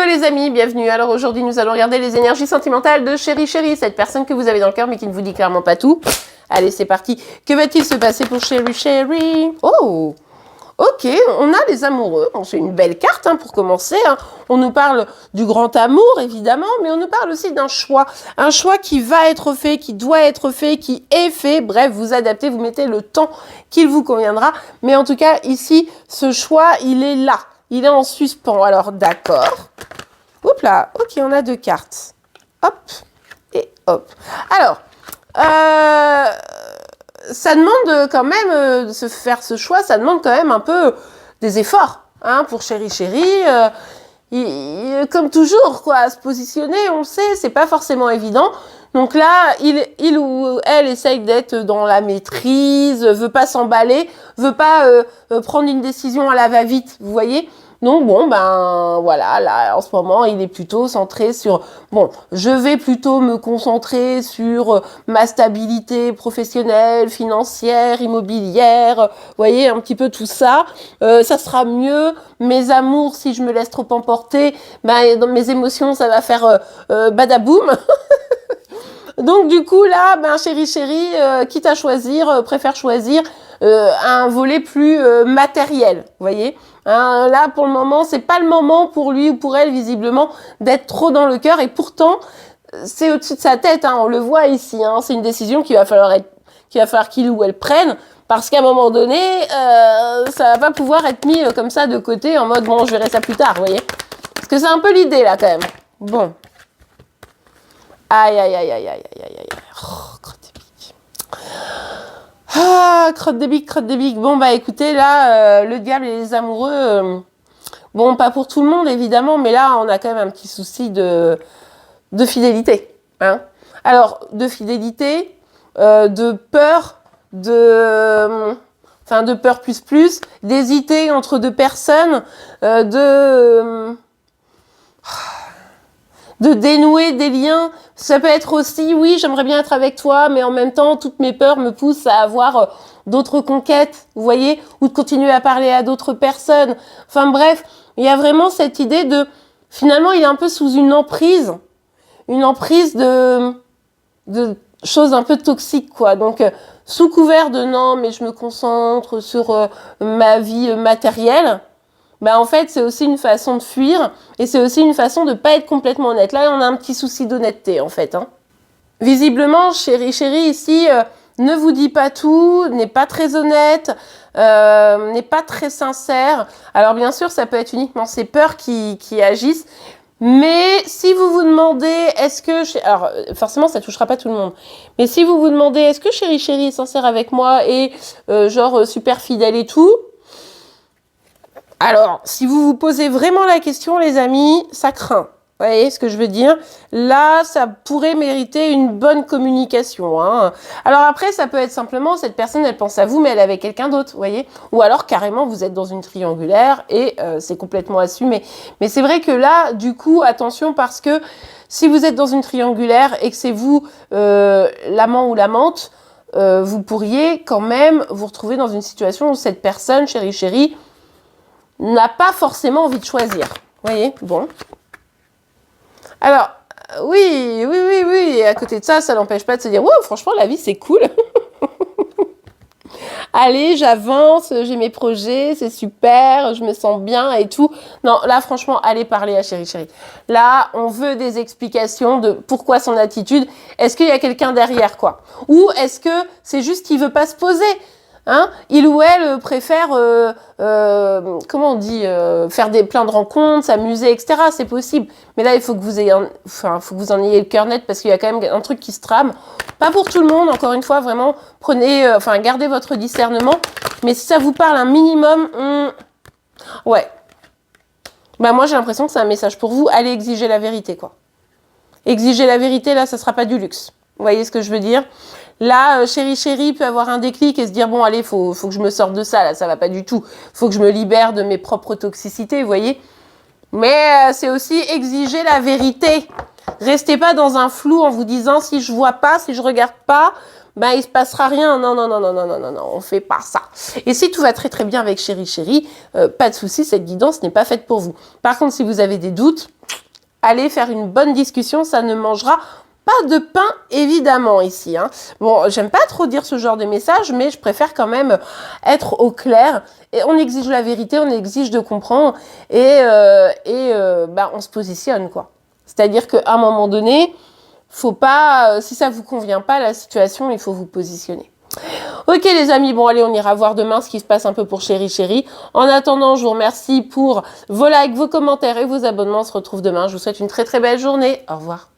les amis, bienvenue. Alors aujourd'hui, nous allons regarder les énergies sentimentales de Chéri Chéri, cette personne que vous avez dans le cœur mais qui ne vous dit clairement pas tout. Allez, c'est parti. Que va-t-il se passer pour Chéri Chéri? Oh, ok, on a les amoureux. Bon, c'est une belle carte pour commencer. On nous parle du grand amour, évidemment, mais on nous parle aussi d'un choix. Un choix qui va être fait, qui doit être fait, qui est fait. Bref, vous adaptez, vous mettez le temps qu'il vous conviendra. Mais en tout cas, ici, ce choix, il est là. Il est en suspens. Alors, d'accord. Oups là, ok, on a deux cartes. Hop et hop. Alors, ça demande quand même de se faire ce choix, ça demande quand même un peu des efforts pour Chéri Chéri. Comme toujours, quoi, se positionner, on le sait, c'est pas forcément évident. Donc là, il ou elle essaye d'être dans la maîtrise, veut pas s'emballer, veut pas prendre une décision à la va-vite, vous voyez. Donc bon, ben voilà, là en ce moment, il est plutôt centré sur, bon, je vais plutôt me concentrer sur ma stabilité professionnelle, financière, immobilière, vous voyez, un petit peu tout ça. Ça sera mieux, mes amours, si je me laisse trop emporter, ben dans mes émotions, ça va faire badaboum. Donc du coup là, ben Chéri Chéri, quitte à choisir, préfère choisir un volet plus matériel, vous voyez. Là pour le moment, c'est pas le moment pour lui ou pour elle visiblement d'être trop dans le cœur et pourtant c'est au-dessus de sa tête, on le voit ici. C'est une décision qu'il va falloir qu'il ou elle prenne parce qu'à un moment donné, ça va pas pouvoir être mis comme ça de côté en mode bon, je verrai ça plus tard, vous voyez. Parce que c'est un peu l'idée là quand même. Bon. Aïe, aïe, aïe, aïe, aïe, aïe, aïe, aïe. Oh, crotte des biques. Ah, crotte des biques, crotte des biques. Bon, bah écoutez, là, le diable et les amoureux, bon, pas pour tout le monde, évidemment, mais là, on a quand même un petit souci de fidélité. Alors, de fidélité, de peur, de peur plus, d'hésiter entre deux personnes, de dénouer des liens. Ça peut être aussi, oui, j'aimerais bien être avec toi, mais en même temps, toutes mes peurs me poussent à avoir d'autres conquêtes, vous voyez, ou de continuer à parler à d'autres personnes. Enfin bref, il y a vraiment cette idée de, finalement, il est un peu sous une emprise de choses un peu toxiques, quoi. Donc, sous couvert de non, mais je me concentre sur ma vie matérielle, en fait, c'est aussi une façon de fuir et c'est aussi une façon de pas être complètement honnête. Là, on a un petit souci d'honnêteté, en fait. Visiblement, Chéri Chéri, ici, ne vous dit pas tout, n'est pas très honnête, n'est pas très sincère. Alors, bien sûr, ça peut être uniquement ses peurs qui agissent. Mais si vous vous demandez, est-ce que... Alors, forcément, ça touchera pas tout le monde. Mais si vous vous demandez, est-ce que Chéri Chéri est sincère avec moi et genre super fidèle et tout... Alors, si vous vous posez vraiment la question, les amis, ça craint. Vous voyez ce que je veux dire? Là, ça pourrait mériter une bonne communication. Alors après, ça peut être simplement, cette personne, elle pense à vous, mais elle est avec quelqu'un d'autre, vous voyez? Ou alors, carrément, vous êtes dans une triangulaire et c'est complètement assumé. Mais c'est vrai que là, du coup, attention, parce que si vous êtes dans une triangulaire et que c'est vous, l'amant ou l'amante, vous pourriez quand même vous retrouver dans une situation où cette personne, Chéri Chéri, n'a pas forcément envie de choisir. Vous voyez? Bon. Alors, oui. Et à côté de ça, ça n'empêche pas de se dire, wow, franchement, la vie, c'est cool. Allez, j'avance, j'ai mes projets, c'est super, je me sens bien et tout. Non, là, franchement, allez parler à Chéri Chéri. Là, on veut des explications de pourquoi son attitude. Est-ce qu'il y a quelqu'un derrière, quoi? Ou est-ce que c'est juste qu'il veut pas se poser? Il ou elle préfère, comment on dit, faire plein de rencontres, s'amuser, etc. C'est possible. Mais là, il faut que vous ayez, faut que vous en ayez le cœur net parce qu'il y a quand même un truc qui se trame. Pas pour tout le monde, encore une fois, vraiment, gardez votre discernement. Mais si ça vous parle un minimum, ouais. Moi, j'ai l'impression que c'est un message pour vous. Allez exiger la vérité, quoi. Exiger la vérité, là, ça sera pas du luxe. Vous voyez ce que je veux dire? Là, Chéri Chéri peut avoir un déclic et se dire, bon, allez, faut que je me sorte de ça, là, ça va pas du tout. Faut que je me libère de mes propres toxicités, vous voyez. Mais c'est aussi exiger la vérité. Restez pas dans un flou en vous disant, si je vois pas, si je regarde pas, il se passera rien. Non, on fait pas ça. Et si tout va très bien avec Chéri Chéri, pas de souci, cette guidance n'est pas faite pour vous. Par contre, si vous avez des doutes, allez faire une bonne discussion, ça ne mangera pas de pain, évidemment, ici. Hein. Bon, j'aime pas trop dire ce genre de message, mais je préfère quand même être au clair. Et on exige la vérité, on exige de comprendre, et on se positionne, quoi. C'est-à-dire qu'à un moment donné, faut pas, si ça vous convient pas, la situation, il faut vous positionner. Ok les amis, bon allez, on ira voir demain ce qui se passe un peu pour Chéri Chéri. En attendant, je vous remercie pour vos likes, vos commentaires et vos abonnements. On se retrouve demain. Je vous souhaite une très très belle journée. Au revoir.